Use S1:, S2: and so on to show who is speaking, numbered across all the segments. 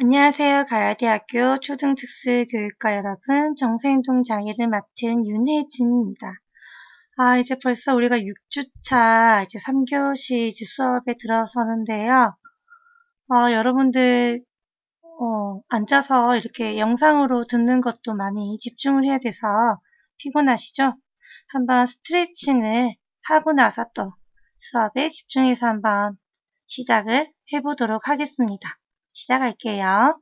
S1: 안녕하세요. 가야대학교 초등특수교육과 여러분, 정서행동 장애를 맡은 윤혜진입니다. 이제 벌써 우리가 6주차 이제 3교시 이제 수업에 들어서는데요. 여러분들 앉아서 이렇게 영상으로 듣는 것도 많이 집중을 해야 돼서 피곤하시죠? 한번 스트레칭을 하고 나서 또 수업에 집중해서 한번 시작을 해보도록 하겠습니다. 시작할게요.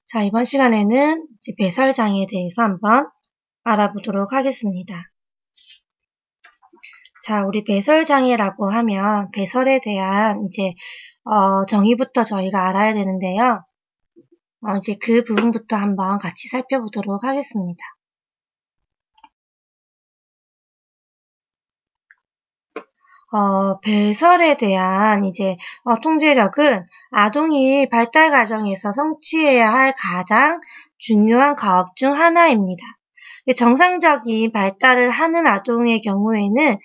S1: 자, 이번 시간에는 이제 배설장애에 대해서 한번 알아보도록 하겠습니다. 자, 우리 배설장애라고 하면 배설에 대한 이제 정의부터 저희가 알아야 되는데요. 이제 그 부분부터 한번 같이 살펴보도록 하겠습니다. 배설에 대한 이제 통제력은 아동이 발달 과정에서 성취해야 할 가장 중요한 과업 중 하나입니다. 정상적인 발달을 하는 아동의 경우에는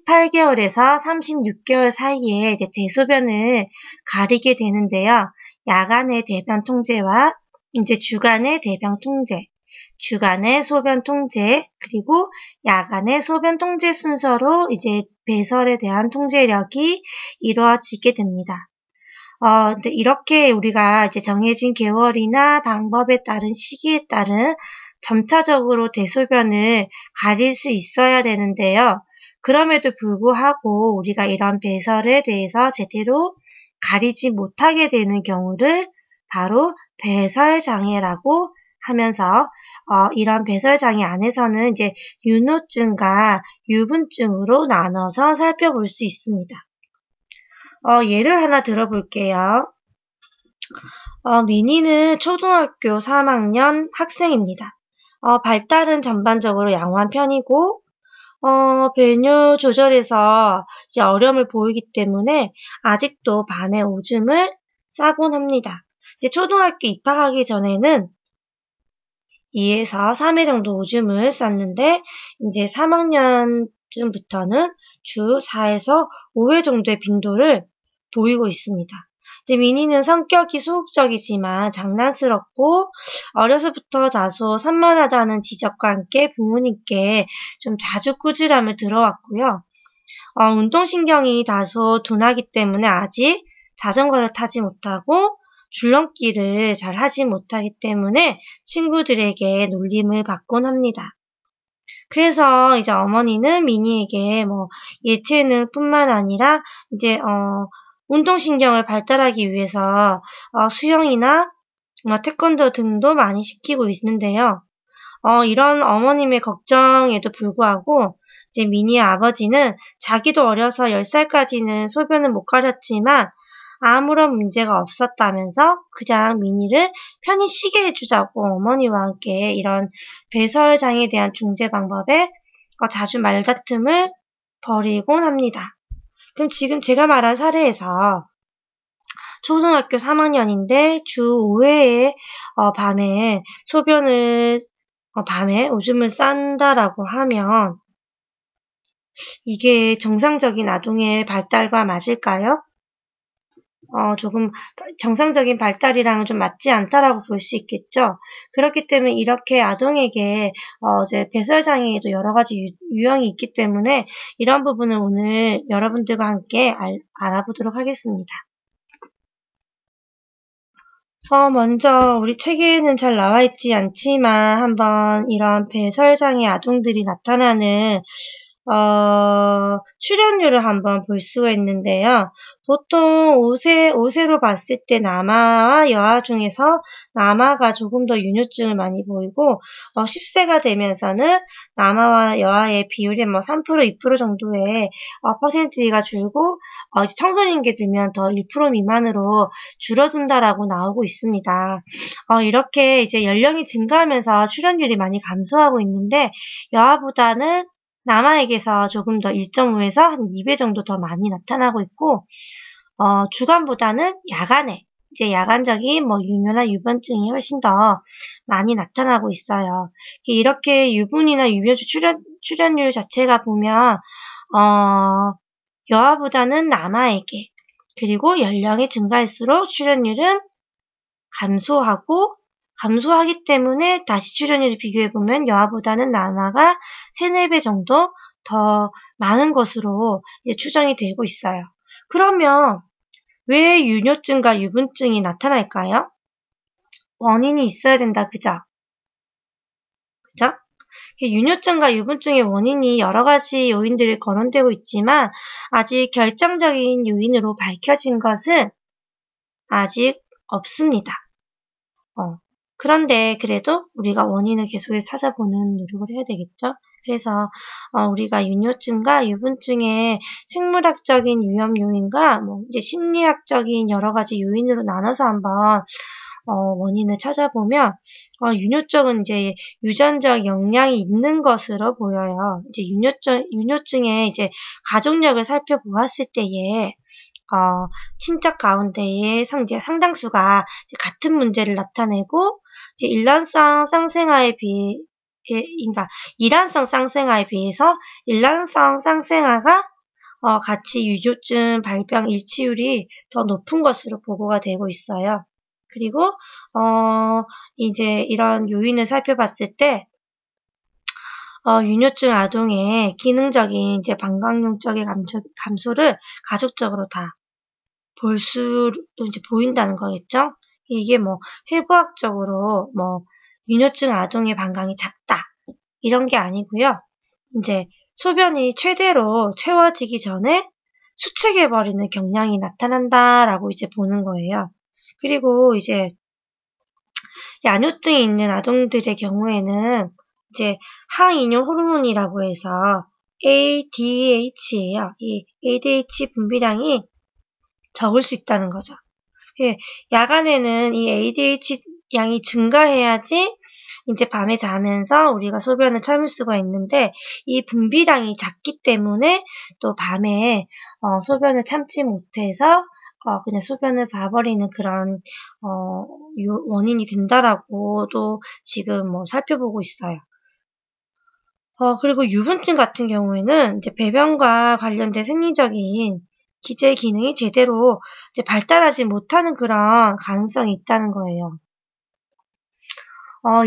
S1: 18개월에서 36개월 사이에 이제 대소변을 가리게 되는데요. 야간의 대변 통제와 이제 주간의 대변 통제, 주간의 소변 통제, 그리고 야간의 소변 통제 순서로 이제 배설에 대한 통제력이 이루어지게 됩니다. 근데 이렇게 우리가 이제 정해진 개월이나 방법에 따른 시기에 따른 점차적으로 대소변을 가릴 수 있어야 되는데요. 그럼에도 불구하고 우리가 이런 배설에 대해서 제대로 가리지 못하게 되는 경우를 바로 배설장애라고 하면서 이런 배설장애 안에서는 이제 윤호증과 유분증으로 나눠서 살펴볼 수 있습니다. 예를 하나 들어볼게요. 미니는 초등학교 3학년 학생입니다. 발달은 전반적으로 양호한 편이고, 배뇨 조절에서 이제 어려움을 보이기 때문에 아직도 밤에 오줌을 싸곤 합니다. 이제 초등학교 입학하기 전에는 2에서 3회 정도 오줌을 쌌는데, 이제 3학년쯤부터는 주 4에서 5회 정도의 빈도를 보이고 있습니다. 미니는 성격이 소극적이지만 장난스럽고 어려서부터 다소 산만하다는 지적과 함께 부모님께 좀 자주 꾸지람을 들어왔고요. 운동신경이 다소 둔하기 때문에 아직 자전거를 타지 못하고 줄넘기를 잘 하지 못하기 때문에 친구들에게 놀림을 받곤 합니다. 그래서 이제 어머니는 미니에게 예체능뿐만 아니라 이제 운동신경을 발달하기 위해서 수영이나 정말 태권도 등도 많이 시키고 있는데요. 이런 어머님의 걱정에도 불구하고 이제 미니의 아버지는 자기도 어려서 10살까지는 소변을 못 가렸지만 아무런 문제가 없었다면서 그냥 미니를 편히 쉬게 해주자고 어머니와 함께 이런 배설장애에 대한 중재 방법에 자주 말다툼을 벌이곤 합니다. 그럼 지금 제가 말한 사례에서 초등학교 3학년인데 주 5회에 밤에 밤에 오줌을 싼다라고 하면 이게 정상적인 아동의 발달과 맞을까요? 조금 정상적인 발달이랑은 좀 맞지 않다라고 볼 수 있겠죠. 그렇기 때문에 이렇게 아동에게 이제 배설장애에도 여러 가지 유형이 있기 때문에 이런 부분을 오늘 여러분들과 함께 알아보도록 하겠습니다. 먼저 우리 책에는 잘 나와 있지 않지만 한번 이런 배설장애 아동들이 나타나는 출연율을 한번 볼 수가 있는데요. 보통 5세로 봤을 때 남아와 여아 중에서 남아가 조금 더 윤효증을 많이 보이고 10세가 되면서는 남아와 여아의 비율이 3%, 2% 정도의 퍼센트가 줄고 이제 청소년기 들면 더 1% 미만으로 줄어든다라고 나오고 있습니다. 이렇게 이제 연령이 증가하면서 출연율이 많이 감소하고 있는데 여아보다는 남아에게서 조금 더 1.5에서 한 2배 정도 더 많이 나타나고 있고, 주간보다는 야간에, 이제 야간적인 유뇨나 유변증이 훨씬 더 많이 나타나고 있어요. 이렇게 유분이나 유변주 출연율 자체가 보면, 여아보다는 남아에게. 그리고 연령이 증가할수록 출연율은 감소하기 때문에 다시 출연율을 비교해보면 여아보다는 남아가 3, 4배 정도 더 많은 것으로 추정이 되고 있어요. 그러면 왜 유뇨증과 유분증이 나타날까요? 원인이 있어야 된다, 그죠? 그죠? 유뇨증과 유분증의 원인이 여러 가지 요인들이 거론되고 있지만 아직 결정적인 요인으로 밝혀진 것은 아직 없습니다. 그런데 그래도 우리가 원인을 계속해서 찾아보는 노력을 해야 되겠죠. 그래서 우리가 유뇨증과 유분증의 생물학적인 위험 요인과 이제 심리학적인 여러 가지 요인으로 나눠서 한번 원인을 찾아보면 유뇨증은 이제 유전적 영향이 있는 것으로 보여요. 이제 유뇨증의 이제 가족력을 살펴보았을 때에 친척 가운데의 상당수가 같은 문제를 나타내고 이제 일란성 쌍생아에 비해서 일란성 쌍생아가 같이 유뇨증 발병 일치율이 더 높은 것으로 보고가 되고 있어요. 그리고 이제 이런 요인을 살펴봤을 때 유뇨증 아동의 기능적인 이제 방광용적의 감소를 가족적으로 다 이제 보인다는 거겠죠? 이게 해부학적으로 유뇨증 아동의 방광이 작다 이런 게 아니고요. 이제 소변이 최대로 채워지기 전에 수축해버리는 경향이 나타난다라고 이제 보는 거예요. 그리고 이제 야뇨증이 있는 아동들의 경우에는 이제 항이뇨 호르몬이라고 해서 ADH예요. 이 ADH 분비량이 적을 수 있다는 거죠. 야간에는 이 ADH 양이 증가해야지 이제 밤에 자면서 우리가 소변을 참을 수가 있는데 이 분비량이 작기 때문에 또 밤에 소변을 참지 못해서 그냥 소변을 봐버리는 그런 원인이 된다라고도 지금 살펴보고 있어요. 그리고 유분증 같은 경우에는 이제 배변과 관련된 생리적인 기제 기능이 제대로 이제 발달하지 못하는 그런 가능성이 있다는 거예요.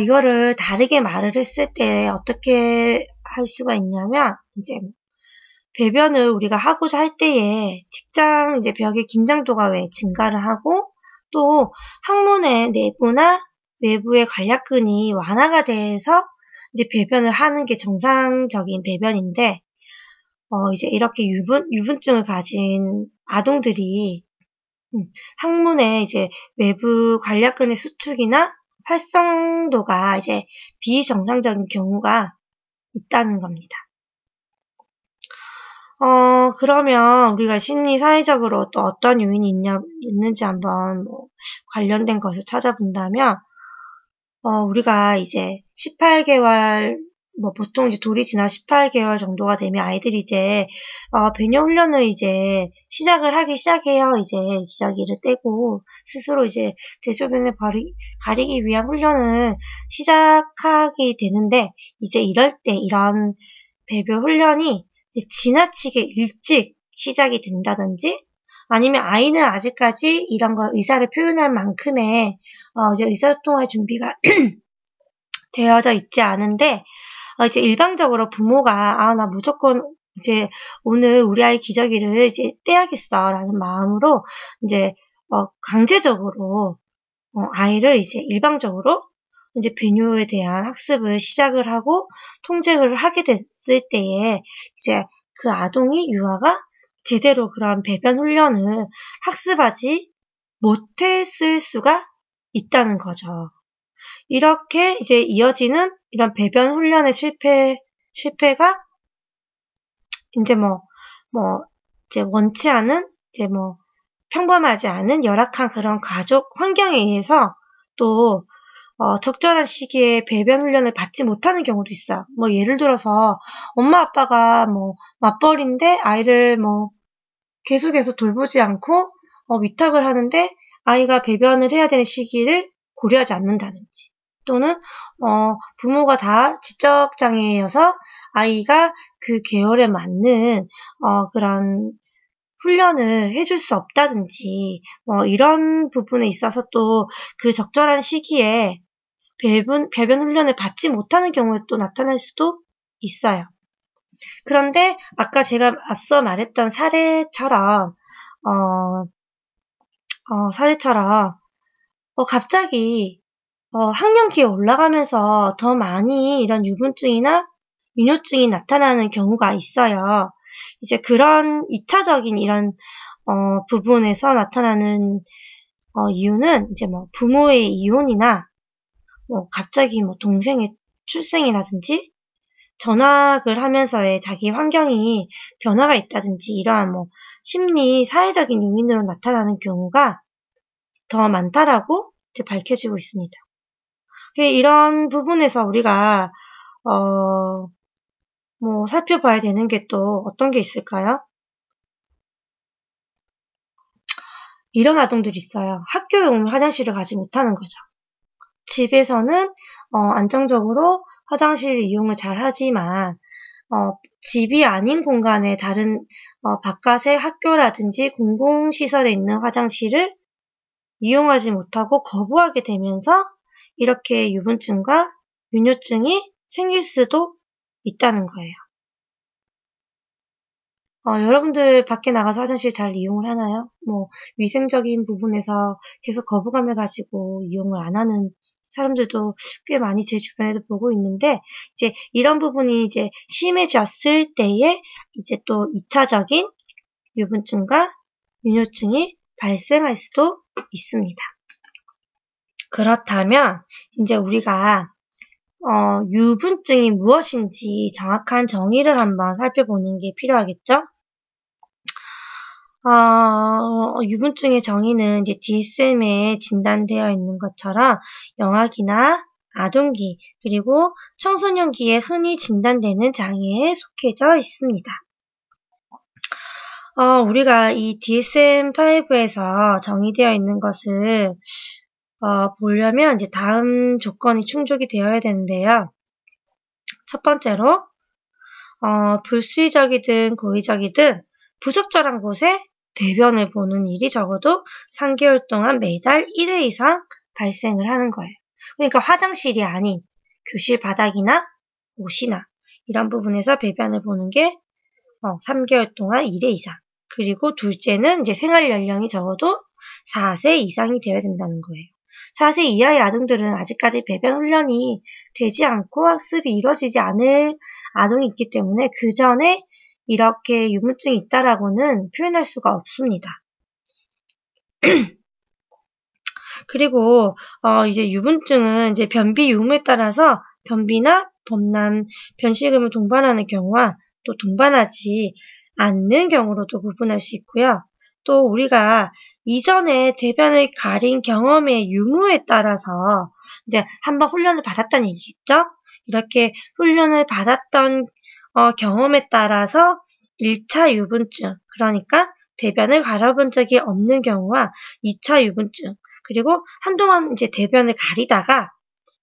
S1: 이거를 다르게 말을 했을 때 어떻게 할 수가 있냐면, 이제 배변을 우리가 하고자 할 때에 직장 이제 벽의 긴장도가 왜 증가를 하고 또 항문의 내부나 외부의 관략근이 완화가 돼서 이제 배변을 하는 게 정상적인 배변인데, 이제 이렇게 유분증을 가진 아동들이 항문의 이제 외부 관략근의 수축이나 활성도가 이제 비정상적인 경우가 있다는 겁니다. 그러면 우리가 심리 사회적으로 또 어떤 요인이 있는지 한번 관련된 것을 찾아본다면, 우리가 이제 18개월, 보통 이제 돌이 지나 18개월 정도가 되면 아이들이 이제, 배뇨 훈련을 이제 하기 시작해요. 이제 기저귀를 떼고, 스스로 이제 대소변을 가리기 위한 훈련을 시작하게 되는데, 이제 이럴 때 이런 배변 훈련이 지나치게 일찍 시작이 된다든지, 아니면 아이는 아직까지 이런 걸 의사를 표현할 만큼의 이제 의사소통할 준비가 되어져 있지 않은데 이제 일방적으로 부모가 나 무조건 이제 오늘 우리 아이 기저귀를 이제 떼야겠어라는 마음으로 이제 강제적으로 아이를 이제 일방적으로 이제 배뇨에 대한 학습을 시작을 하고 통제를 하게 됐을 때에 이제 그 아동이 유아가 제대로 그런 배변 훈련을 학습하지 못했을 수가 있다는 거죠. 이렇게 이제 이어지는 이런 배변 훈련의 실패가 이제 이제 원치 않은 이제 평범하지 않은 열악한 그런 가족 환경에 의해서 또 적절한 시기에 배변 훈련을 받지 못하는 경우도 있어요. 예를 들어서 엄마 아빠가 맞벌이인데 아이를 계속해서 돌보지 않고 위탁을 하는데 아이가 배변을 해야 되는 시기를 고려하지 않는다든지, 또는 부모가 다 지적 장애여서 아이가 그 계열에 맞는 그런 훈련을 해줄 수 없다든지, 이런 부분에 있어서 또 그 적절한 시기에 배변 훈련을 받지 못하는 경우에 또 나타날 수도 있어요. 그런데 아까 제가 앞서 말했던 사례처럼, 갑자기, 학령기에 올라가면서 더 많이 이런 유분증이나 유뇨증이 나타나는 경우가 있어요. 이제 그런 2차적인 이런, 부분에서 나타나는, 이유는 이제 부모의 이혼이나, 갑자기 동생의 출생이라든지, 전학을 하면서의 자기 환경이 변화가 있다든지, 이러한 심리, 사회적인 요인으로 나타나는 경우가 더 많다라고 이제 밝혀지고 있습니다. 이런 부분에서 우리가, 살펴봐야 되는 게 또 어떤 게 있을까요? 이런 아동들이 있어요. 학교에 오면 화장실을 가지 못하는 거죠. 집에서는 안정적으로 화장실 이용을 잘 하지만 집이 아닌 공간에 다른 바깥의 학교라든지 공공시설에 있는 화장실을 이용하지 못하고 거부하게 되면서 이렇게 유분증과 유뇨증이 생길 수도 있다는 거예요. 여러분들 밖에 나가서 화장실 잘 이용을 하나요? 위생적인 부분에서 계속 거부감을 가지고 이용을 안 하는 사람들도 꽤 많이 제 주변에도 보고 있는데, 이제 이런 부분이 이제 심해졌을 때에 이제 또 2차적인 유분증과 유뇨증이 발생할 수도 있습니다. 그렇다면 이제 우리가 유분증이 무엇인지 정확한 정의를 한번 살펴보는 게 필요하겠죠? 유분증의 정의는 이제 DSM에 진단되어 있는 것처럼 영아기나 아동기 그리고 청소년기에 흔히 진단되는 장애에 속해져 있습니다. 우리가 이 DSM-5에서 정의되어 있는 것을 보려면 이제 다음 조건이 충족이 되어야 되는데요. 첫 번째로 불수의적이든 고의적이든 부적절한 곳에 대변을 보는 일이 적어도 3개월 동안 매달 1회 이상 발생을 하는 거예요. 그러니까 화장실이 아닌 교실 바닥이나 옷이나 이런 부분에서 배변을 보는 게 3개월 동안 1회 이상. 그리고 둘째는 이제 생활 연령이 적어도 4세 이상이 되어야 된다는 거예요. 4세 이하의 아동들은 아직까지 배변 훈련이 되지 않고 학습이 이루어지지 않을 아동이 있기 때문에 그 전에 이렇게 유분증이 있다라고는 표현할 수가 없습니다. 그리고 이제 유분증은 이제 변비 유무에 따라서 변비나 범람, 변식음을 동반하는 경우와 또 동반하지 않는 경우로도 구분할 수 있고요. 또 우리가 이전에 대변을 가린 경험의 유무에 따라서 이제 한번 훈련을 받았다는 얘기겠죠? 이렇게 훈련을 받았던 경험에 따라서 1차 유분증, 그러니까 대변을 갈아본 적이 없는 경우와 2차 유분증, 그리고 한동안 이제 대변을 가리다가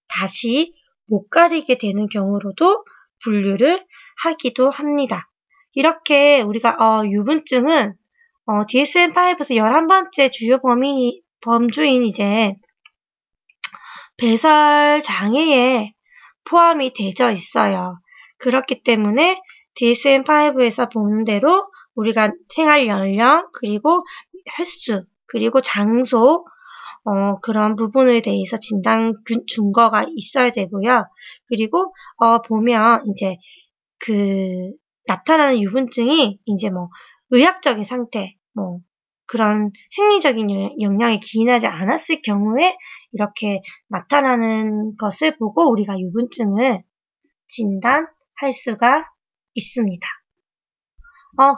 S1: 다시 못 가리게 되는 경우로도 분류를 하기도 합니다. 이렇게 우리가 유분증은 DSM-5에서 11번째 주요 범주인 이제 배설 장애에 포함이 되어 있어요. 그렇기 때문에 DSM-5에서 보는 대로 우리가 생활 연령, 그리고 횟수, 그리고 장소, 그런 부분에 대해서 진단 증거가 있어야 되고요. 그리고, 보면, 이제, 나타나는 유분증이, 이제 의학적인 상태, 그런 생리적인 영향에 기인하지 않았을 경우에, 이렇게 나타나는 것을 보고 우리가 유분증을 진단할 수가 있습니다.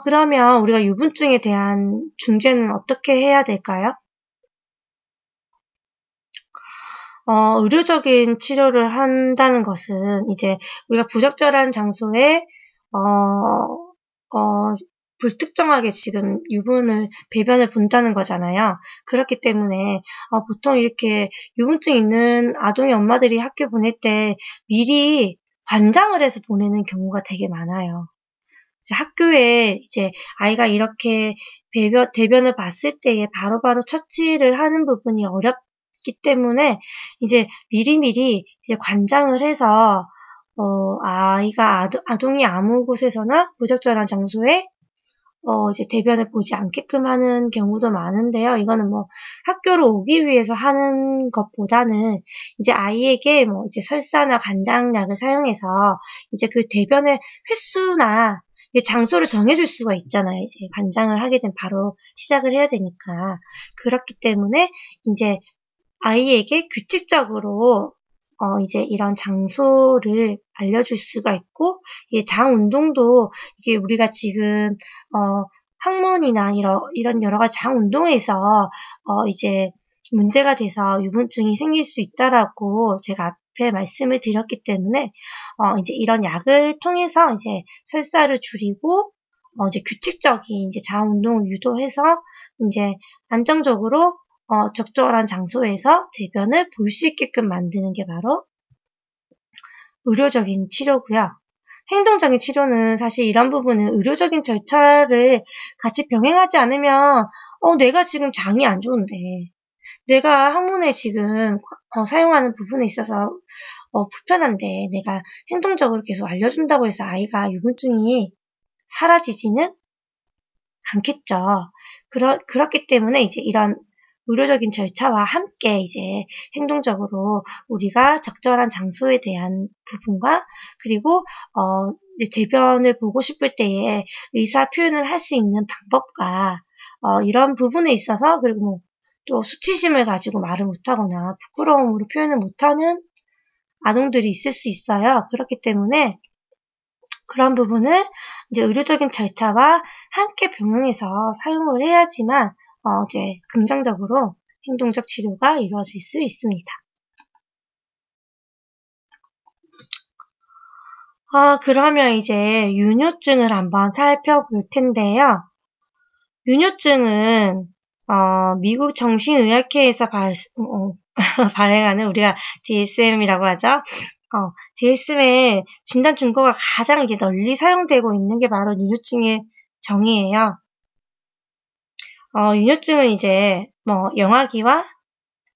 S1: 그러면 우리가 유분증에 대한 중재는 어떻게 해야 될까요? 의료적인 치료를 한다는 것은 이제 우리가 부적절한 장소에 불특정하게 지금 배변을 본다는 거잖아요. 그렇기 때문에 보통 이렇게 유분증 있는 아동의 엄마들이 학교 보낼 때 미리 관장을 해서 보내는 경우가 되게 많아요. 이제 학교에 이제 아이가 이렇게 대변을 봤을 때에 바로바로 처치를 하는 부분이 어렵기 때문에 이제 미리미리 이제 관장을 해서 아이가 아동이 아무 곳에서나 부적절한 장소에 이제 대변을 보지 않게끔 하는 경우도 많은데요. 이거는 뭐 학교로 오기 위해서 하는 것보다는 이제 아이에게 뭐 이제 설사나 관장약을 사용해서 이제 그 대변의 횟수나 장소를 정해줄 수가 있잖아요. 이제 관장을 하게 되면 바로 시작을 해야 되니까. 그렇기 때문에 이제 아이에게 규칙적으로 이제 이런 장소를 알려줄 수가 있고, 장 운동도 이게 우리가 지금 항문이나 이런 여러 가지 장 운동에서 이제 문제가 돼서 유분증이 생길 수 있다라고 제가 앞에 말씀을 드렸기 때문에 이제 이런 약을 통해서 이제 설사를 줄이고 이제 규칙적인 이제 장 운동을 유도해서 이제 안정적으로 적절한 장소에서 대변을 볼 수 있게끔 만드는 게 바로 의료적인 치료고요. 행동적인 치료는 사실 이런 부분은 의료적인 절차를 같이 병행하지 않으면 내가 지금 장이 안 좋은데 내가 항문에 지금 사용하는 부분에 있어서 불편한데 내가 행동적으로 계속 알려준다고 해서 아이가 유분증이 사라지지는 않겠죠. 그렇기 때문에 이제 이런 의료적인 절차와 함께 이제 행동적으로 우리가 적절한 장소에 대한 부분과 그리고 이제 대변을 보고 싶을 때에 의사 표현을 할 수 있는 방법과 이런 부분에 있어서 그리고 뭐 또 수치심을 가지고 말을 못하거나 부끄러움으로 표현을 못하는 아동들이 있을 수 있어요. 그렇기 때문에 그런 부분을 이제 의료적인 절차와 함께 병행해서 사용을 해야지만 이제 긍정적으로 행동적 치료가 이루어질 수 있습니다. 그러면 이제 윤효증을 한번 살펴볼 텐데요. 윤효증은 미국 정신의학회에서 발행하는 우리가 DSM이라고 하죠. DSM의 진단 준거가 가장 이제 널리 사용되고 있는 게 바로 윤효증의 정의예요. 윤효증은 이제 뭐 영아기와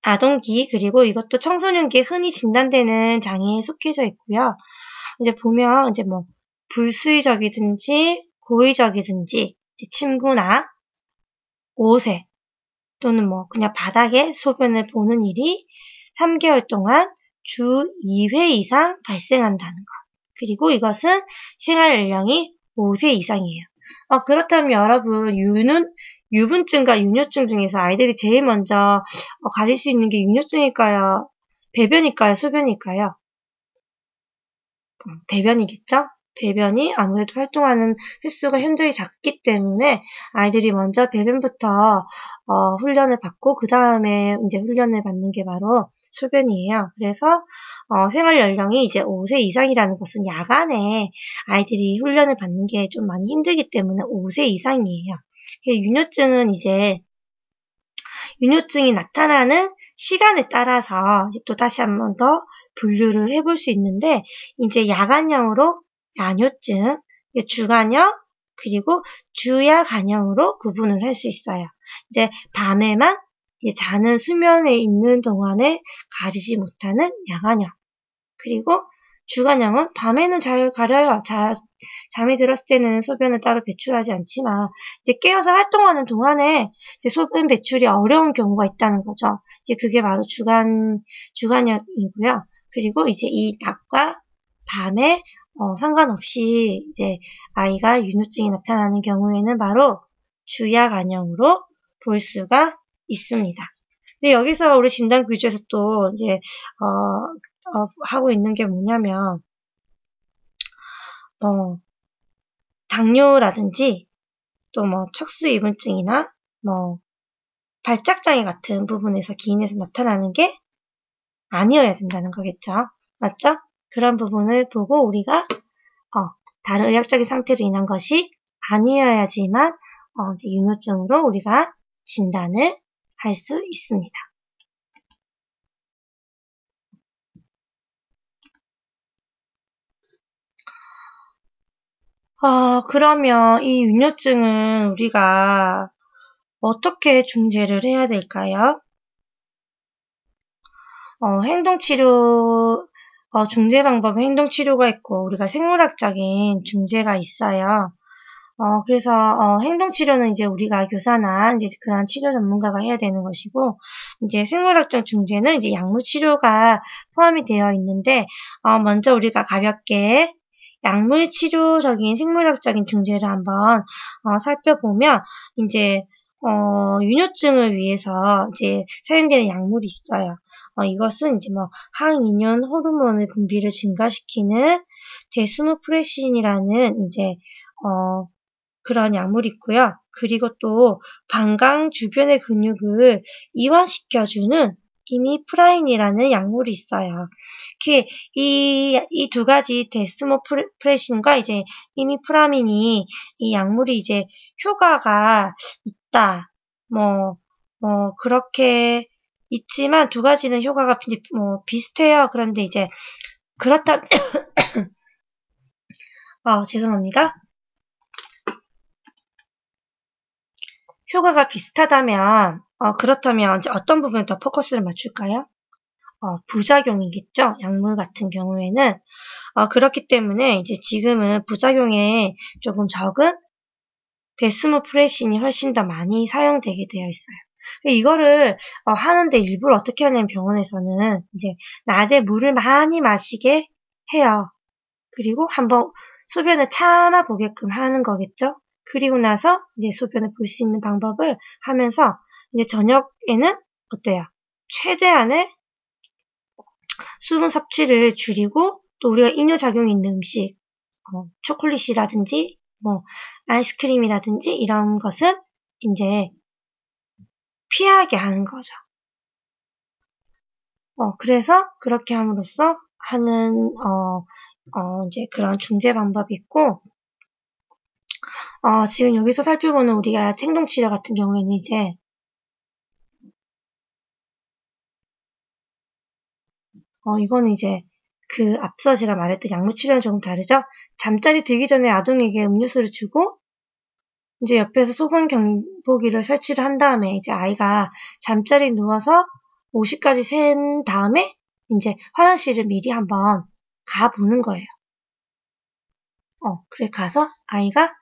S1: 아동기 그리고 이것도 청소년기에 흔히 진단되는 장애에 속해져 있고요. 이제 보면 이제 뭐 불수의적이든지 고의적이든지 침구나 옷에 또는 뭐 그냥 바닥에 소변을 보는 일이 3개월 동안 주 2회 이상 발생한다는 것. 그리고 이것은 생활 연령이 5세 이상이에요. 그렇다면 여러분 유분증과 윤효증 중에서 아이들이 제일 먼저 가릴 수 있는 게 윤효증일까요? 배변일까요? 소변일까요? 배변이겠죠? 배변이 아무래도 활동하는 횟수가 현저히 작기 때문에 아이들이 먼저 배변부터 훈련을 받고 그 다음에 이제 훈련을 받는 게 바로 소변이에요. 그래서 생활 연령이 이제 5세 이상이라는 것은 야간에 아이들이 훈련을 받는 게 좀 많이 힘들기 때문에 5세 이상이에요. 윤효증은 이제 윤효증이 나타나는 시간에 따라서 또 다시 한 번 더 분류를 해볼 수 있는데 이제 야간형으로 야뇨증, 주간형 그리고 주야간형으로 구분을 할 수 있어요. 이제 밤에만 자는 수면에 있는 동안에 가리지 못하는 야간형 그리고 주간형은 밤에는 잘 가려요. 잠이 들었을 때는 소변을 따로 배출하지 않지만 이제 깨어서 활동하는 동안에 이제 소변 배출이 어려운 경우가 있다는 거죠. 이제 그게 바로 주간형이고요. 그리고 이제 이 낮과 밤에 상관없이 이제 아이가 윤효증이 나타나는 경우에는 바로 주야간형으로 볼 수가 있습니다. 근데 여기서 우리 진단 규칙에서 또 이제 하고 있는 게 뭐냐면 당뇨라든지 또 뭐 척수이분증이나 뭐 발작장애 같은 부분에서 기인해서 나타나는 게 아니어야 된다는 거겠죠. 맞죠? 그런 부분을 보고 우리가 다른 의학적인 상태로 인한 것이 아니어야지만 이제 윤효증으로 우리가 진단을 할 수 있습니다. 그러면 이 윤효증은 우리가 어떻게 중재를 해야 될까요? 행동치료, 중재 방법은 행동치료가 있고, 우리가 생물학적인 중재가 있어요. 그래서, 행동치료는 이제 우리가 교사나 이제 그런 치료 전문가가 해야 되는 것이고, 이제 생물학적 중재는 이제 약물치료가 포함이 되어 있는데, 먼저 우리가 가볍게 약물치료적인 생물학적인 중재를 한번, 살펴보면, 이제, 윤효증을 위해서 이제 사용되는 약물이 있어요. 이것은 이제 뭐 항인연 호르몬의 분비를 증가시키는 데스모프레신이라는 이제 그런 약물이 있고요. 그리고 또 방광 주변의 근육을 이완시켜주는 이미프라인이라는 약물이 있어요. 이 두 가지 데스모프레신과 이제 이미프라민이 이 약물이 이제 효과가 있다. 그렇게 있지만 두 가지는 효과가 이제 비슷해요. 그런데 이제 그렇다, 죄송합니다. 효과가 비슷하다면, 그렇다면 이제 어떤 부분에 더 포커스를 맞출까요? 부작용이겠죠? 약물 같은 경우에는. 그렇기 때문에 이제 지금은 부작용에 조금 적은 데스모프레신이 훨씬 더 많이 사용되게 되어 있어요. 이거를 하는데 일부러 어떻게 하냐면 병원에서는 이제 낮에 물을 많이 마시게 해요. 그리고 한번 소변을 참아 보게끔 하는 거겠죠? 그리고 나서 이제 소변을 볼 수 있는 방법을 하면서 이제 저녁에는 어때요? 최대한의 수분 섭취를 줄이고 또 우리가 이뇨작용이 있는 음식, 초콜릿이라든지 뭐 아이스크림이라든지 이런 것은 이제 피하게 하는 거죠. 그래서 그렇게 함으로써 하는 이제 그런 중재 방법이 있고, 지금 여기서 살펴보는 우리가 행동치료 같은 경우에는 이제 이거는 이제 그 앞서 제가 말했던 약물치료는 조금 다르죠. 잠자리 들기 전에 아동에게 음료수를 주고 이제 옆에서 소변 경보기를 설치를 한 다음에 이제 아이가 잠자리 누워서 50까지 센 다음에 이제 화장실을 미리 한번 가보는 거예요. 그래 가서 아이가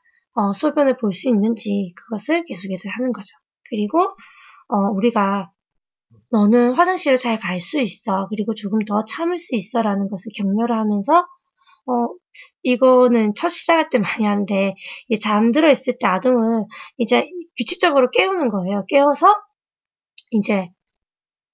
S1: 소변을 볼 수 있는지 그것을 계속해서 하는 거죠. 그리고 우리가 너는 화장실을 잘 갈 수 있어. 그리고 조금 더 참을 수 있어. 라는 것을 격려를 하면서 이거는 첫 시작할 때 많이 하는데 잠들어 있을 때 아동을 이제 규칙적으로 깨우는 거예요. 깨워서 이제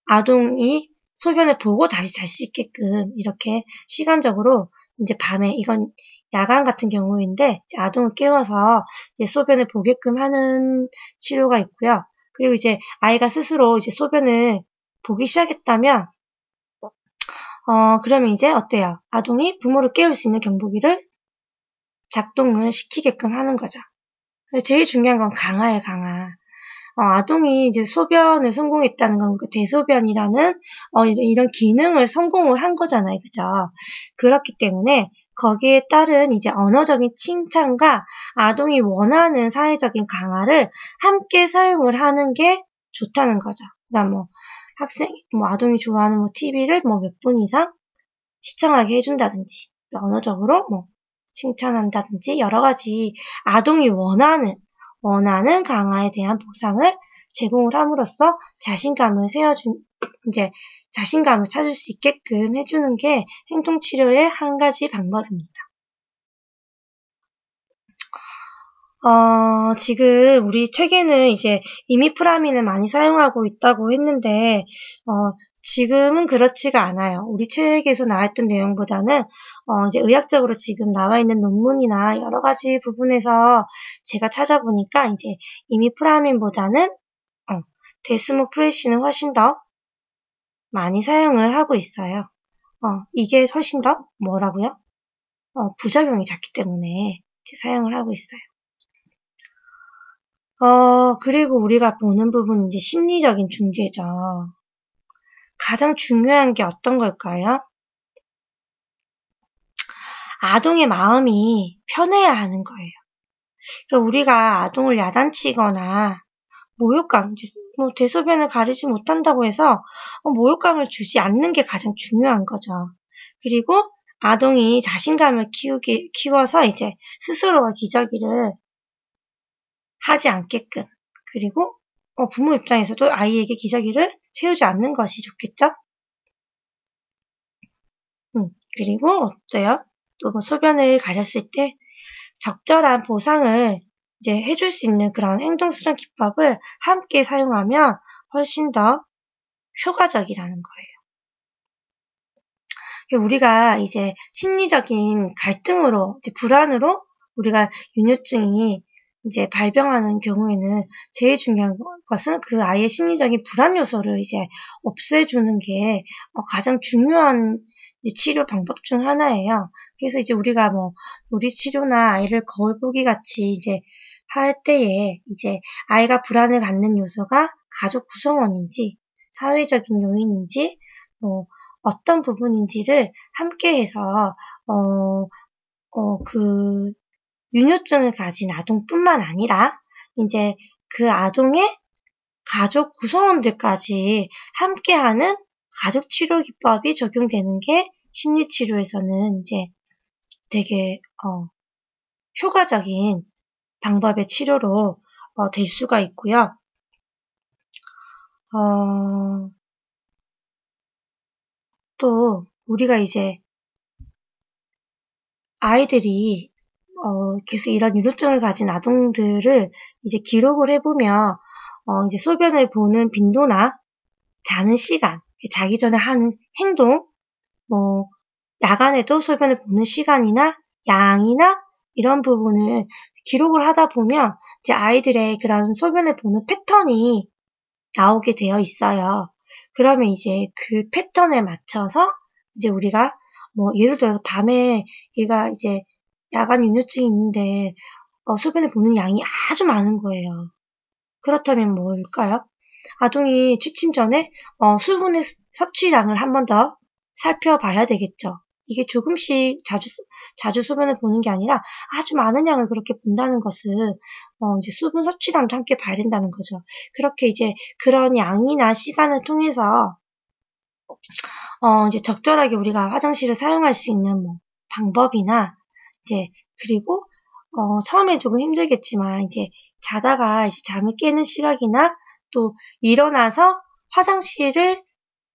S1: 아동이 소변을 보고 다시 잘 수 있게끔 이렇게 시간적으로 이제 밤에 이건 야간 같은 경우인데 아동을 깨워서 이제 소변을 보게끔 하는 치료가 있고요. 그리고 이제 아이가 스스로 이제 소변을 보기 시작했다면 그러면 이제 어때요? 아동이 부모를 깨울 수 있는 경보기를 작동을 시키게끔 하는 거죠. 제일 중요한 건 강화예요, 강화. 아동이 이제 소변을 성공했다는 건 그 대소변이라는 이런 기능을 성공을 한 거잖아요. 그죠? 그렇기 때문에 거기에 따른 이제 언어적인 칭찬과 아동이 원하는 사회적인 강화를 함께 사용을 하는 게 좋다는 거죠. 그러니까 아동이 좋아하는 TV를 몇 분 이상 시청하게 해준다든지, 언어적으로 칭찬한다든지, 여러 가지 아동이 원하는 강화에 대한 보상을 제공을 함으로써 이제 자신감을 찾을 수 있게끔 해주는 게 행동치료의 한 가지 방법입니다. 지금 우리 책에는 이제 이미프라민을 많이 사용하고 있다고 했는데, 지금은 그렇지가 않아요. 우리 책에서 나왔던 내용보다는, 이제 의학적으로 지금 나와 있는 논문이나 여러 가지 부분에서 제가 찾아보니까 이제 이미프라민보다는, 데스모프레신은 훨씬 더 많이 사용을 하고 있어요. 이게 훨씬 더 뭐라고요? 부작용이 작기 때문에 사용을 하고 있어요. 그리고 우리가 보는 부분은 이제 심리적인 중재죠. 가장 중요한 게 어떤 걸까요? 아동의 마음이 편해야 하는 거예요. 그러니까 우리가 아동을 야단치거나 모욕감, 뭐 대소변을 가리지 못한다고 해서 모욕감을 주지 않는 게 가장 중요한 거죠. 그리고 아동이 자신감을 키워서 이제 스스로가 기저귀를 하지 않게끔, 그리고 부모 입장에서도 아이에게 기저귀를 채우지 않는 것이 좋겠죠? 그리고 어때요? 또 뭐 소변을 가렸을 때 적절한 보상을 이제 해줄 수 있는 그런 행동 수정 기법을 함께 사용하면 훨씬 더 효과적이라는 거예요. 우리가 이제 심리적인 갈등으로, 이제 불안으로 우리가 유뇨증이 이제 발병하는 경우에는 제일 중요한 것은 그 아이의 심리적인 불안 요소를 이제 없애주는 게 가장 중요한 이제 치료 방법 중 하나예요. 그래서 이제 우리가 뭐 놀이치료나 아이를 거울 보기 같이 이제 할 때에 이제 아이가 불안을 갖는 요소가 가족 구성원인지 사회적인 요인인지 어떤 부분인지를 함께 해서 그 유뇨증을 가진 아동뿐만 아니라 이제 그 아동의 가족 구성원들까지 함께하는 가족 치료 기법이 적용되는 게 심리치료에서는 이제 되게 효과적인 방법의 치료로 될 수가 있고요. 또 우리가 이제 아이들이 계속 이런 유료증을 가진 아동들을 이제 기록을 해보면 이제 소변을 보는 빈도나 자는 시간, 자기 전에 하는 행동, 뭐 야간에도 소변을 보는 시간이나 양이나 이런 부분을 기록을 하다 보면 이제 아이들의 그런 소변을 보는 패턴이 나오게 되어 있어요. 그러면 이제 그 패턴에 맞춰서 이제 우리가 뭐 예를 들어서 밤에 얘가 이제 야간 유뇨증이 있는데 소변을 보는 양이 아주 많은 거예요. 그렇다면 뭘까요? 아동이 취침 전에 수분의 섭취량을 한 번 더 살펴봐야 되겠죠. 이게 조금씩 자주 소변을 보는 게 아니라 아주 많은 양을 그렇게 본다는 것은 이제 수분 섭취량도 함께 봐야 된다는 거죠. 그렇게 이제 그런 양이나 시간을 통해서 이제 적절하게 우리가 화장실을 사용할 수 있는 뭐 방법이나 이제 그리고 처음에 조금 힘들겠지만 이제 자다가 이제 잠을 깨는 시각이나 또 일어나서 화장실을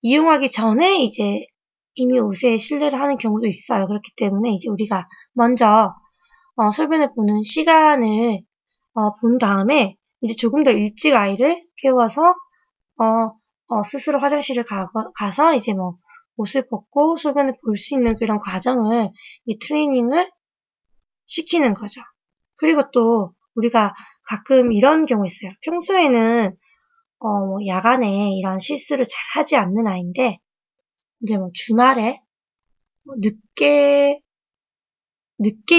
S1: 이용하기 전에 이제 이미 옷에 실내를 하는 경우도 있어요. 그렇기 때문에 이제 우리가 먼저 소변을 보는 시간을 본 다음에 이제 조금 더 일찍 아이를 깨워서 스스로 화장실을 가서 이제 뭐 옷을 벗고 소변을 볼 수 있는 그런 과정을 이 트레이닝을 시키는 거죠. 그리고 또 우리가 가끔 이런 경우 있어요. 평소에는 뭐 야간에 이런 실수를 잘 하지 않는 아이인데 이제 뭐 주말에 늦게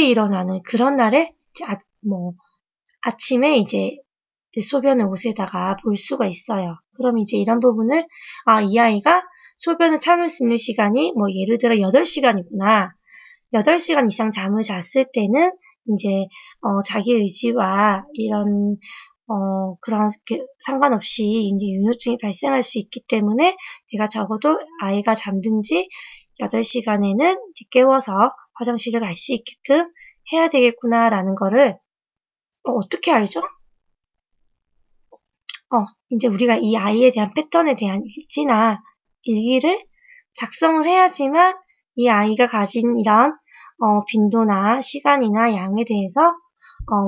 S1: 일어나는 그런 날에 이제 아침에 이제 소변을 옷에다가 볼 수가 있어요. 그럼 이제 이런 부분을 이 아이가 소변을 참을 수 있는 시간이 뭐 예를 들어 8시간이구나. 8시간 이상 잠을 잤을 때는 이제 자기 의지와 이런 그런 상관없이 이제 유뇨증이 발생할 수 있기 때문에 내가 적어도 아이가 잠든 지 8시간에는 이제 깨워서 화장실을 갈 수 있게끔 해야 되겠구나라는 거를 어떻게 알죠? 이제 우리가 이 아이에 대한 패턴에 대한 일지나 일기를 작성을 해야지만 이 아이가 가진 이런 빈도나 시간이나 양에 대해서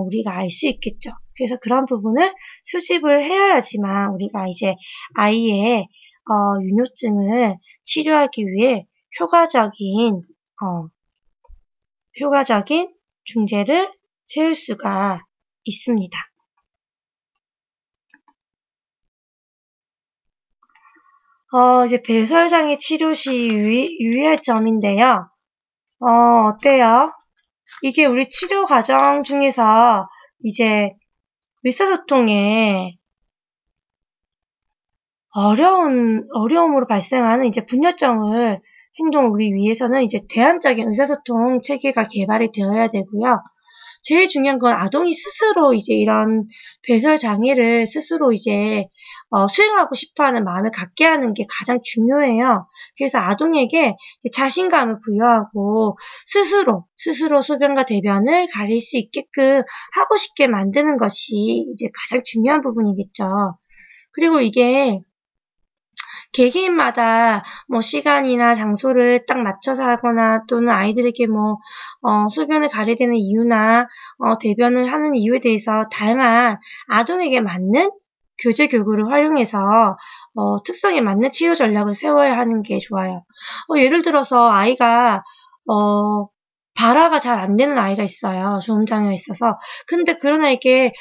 S1: 우리가 알 수 있겠죠. 그래서 그런 부분을 수집을 해야지만 우리가 이제 아이의 유뇨증을 치료하기 위해 효과적인 중재를 세울 수가 있습니다. 이제 배설장애 치료 시 유의할 점인데요. 어때요? 이게 우리 치료 과정 중에서 이제 의사소통에 어려움으로 발생하는 이제 분열점을 행동을 우리 위해서는 이제 대안적인 의사소통 체계가 개발이 되어야 되고요. 제일 중요한 건 아동이 스스로 이제 이런 배설 장애를 스스로 이제 수행하고 싶어하는 마음을 갖게 하는 게 가장 중요해요. 그래서 아동에게 이제 자신감을 부여하고 스스로 소변과 대변을 가릴 수 있게끔 하고 싶게 만드는 것이 이제 가장 중요한 부분이겠죠. 그리고 이게 개개인마다 뭐 시간이나 장소를 딱 맞춰서 하거나 또는 아이들에게 소변을 가려야 되는 이유나 대변을 하는 이유에 대해서 다양한 아동에게 맞는 교재 교구를 활용해서 특성에 맞는 치료 전략을 세워야 하는 게 좋아요. 예를 들어서 아이가 발화가 잘 안 되는 아이가 있어요. 조음 장애가 있어서. 근데 그런 아이에게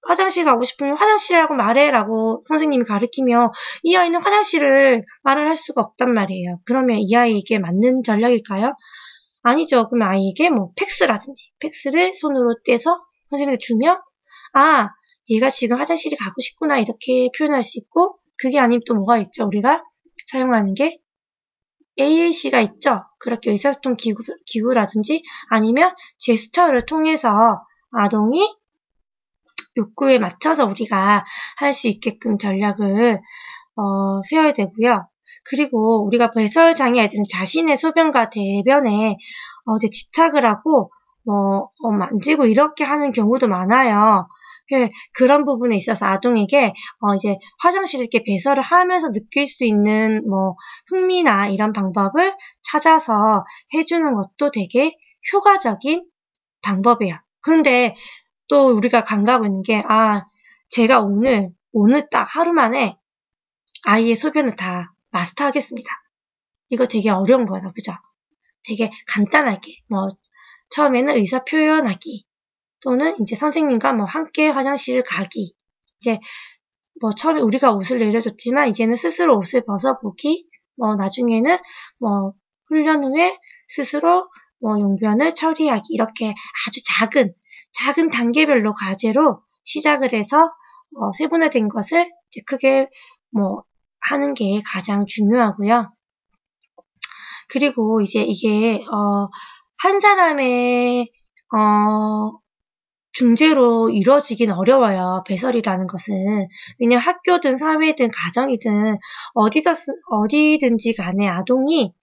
S1: 화장실 가고 싶으면 화장실이라고 말해라고 선생님이 가르치며 이 아이는 화장실을 말을 할 수가 없단 말이에요. 그러면 이 아이에게 맞는 전략일까요? 아니죠. 그러면 아이에게 팩스를 손으로 떼서 선생님한테 주면 얘가 지금 화장실이 가고 싶구나 이렇게 표현할 수 있고, 그게 아니면 또 뭐가 있죠? 우리가 사용하는 게 AAC가 있죠. 그렇게 의사소통 기구라든지 아니면 제스처를 통해서 아동이 욕구에 맞춰서 우리가 할 수 있게끔 전략을 세워야 되고요. 그리고 우리가 배설 장애 아이들은 자신의 소변과 대변에 이제 집착을 하고 만지고 이렇게 하는 경우도 많아요. 그런 부분에 있어서 아동에게 이제 화장실 이렇게 배설을 하면서 느낄 수 있는 흥미나 이런 방법을 찾아서 해주는 것도 되게 효과적인 방법이에요. 그런데 또 우리가 간과하고 있는 게, 제가 오늘 딱 하루 만에 아이의 소변을 다 마스터하겠습니다. 이거 되게 어려운 거예요. 그죠? 되게 간단하게, 처음에는 의사 표현하기, 또는 이제 선생님과 함께 화장실을 가기, 이제 처음에 우리가 옷을 내려줬지만, 이제는 스스로 옷을 벗어보기, 나중에는 훈련 후에 스스로 용변을 처리하기, 이렇게 아주 작은 단계별로 과제로 시작을 해서 세분화된 것을 이제 크게 하는 게 가장 중요하고요. 그리고 이제 이게 한 사람의 중재로 이루어지긴 어려워요. 배설이라는 것은. 왜냐면 학교든 사회든 가정이든 어디든지 간에 아동이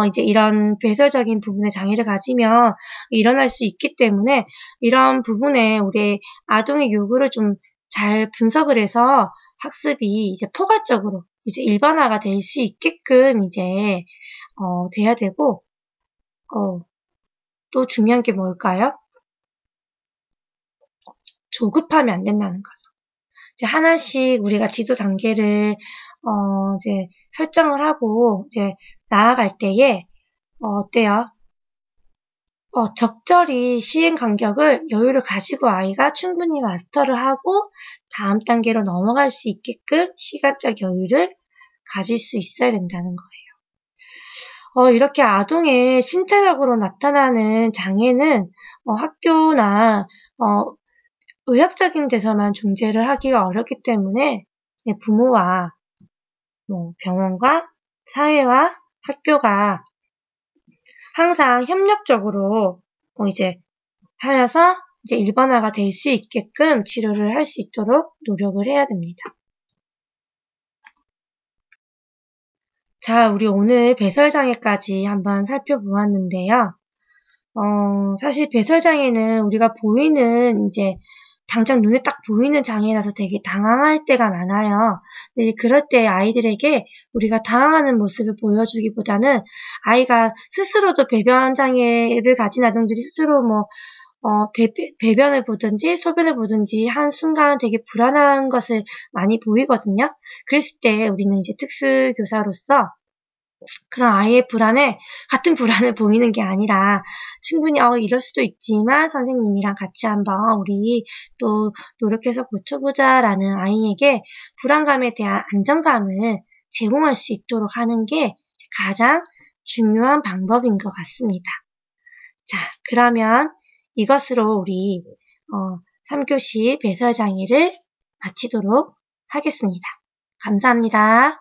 S1: 이제 이런 배설적인 부분에 장애를 가지면 일어날 수 있기 때문에 이런 부분에 우리 아동의 요구를 좀 잘 분석을 해서 학습이 이제 포괄적으로 이제 일반화가 될 수 있게끔 이제 돼야 되고, 또 중요한 게 뭘까요? 조급하면 안 된다는 거죠. 이제 하나씩 우리가 지도 단계를 이제 설정을 하고 이제 나아갈 때에 어때요? 적절히 시행 간격을 여유를 가지고 아이가 충분히 마스터를 하고 다음 단계로 넘어갈 수 있게끔 시간적 여유를 가질 수 있어야 된다는 거예요. 이렇게 아동의 신체적으로 나타나는 장애는 학교나 의학적인 데서만 중재를 하기가 어렵기 때문에 부모와 병원과 사회와 학교가 항상 협력적으로 이제 하여서 이제 일반화가 될 수 있게끔 치료를 할 수 있도록 노력을 해야 됩니다. 자, 우리 오늘 배설장애까지 한번 살펴보았는데요. 사실 배설장애는 우리가 보이는 이제 당장 눈에 딱 보이는 장애라서 되게 당황할 때가 많아요. 근데 그럴 때 아이들에게 우리가 당황하는 모습을 보여주기보다는 아이가 스스로도 배변 장애를 가진 아동들이 스스로 배변을 보든지 소변을 보든지 한 순간 되게 불안한 것을 많이 보이거든요. 그랬을 때 우리는 이제 특수교사로서 그런 아이의 같은 불안을 보이는 게 아니라 충분히 이럴 수도 있지만 선생님이랑 같이 한번 우리 또 노력해서 고쳐보자라는 아이에게 불안감에 대한 안정감을 제공할 수 있도록 하는 게 가장 중요한 방법인 것 같습니다. 자, 그러면 이것으로 우리 3교시 배설장애를 마치도록 하겠습니다. 감사합니다.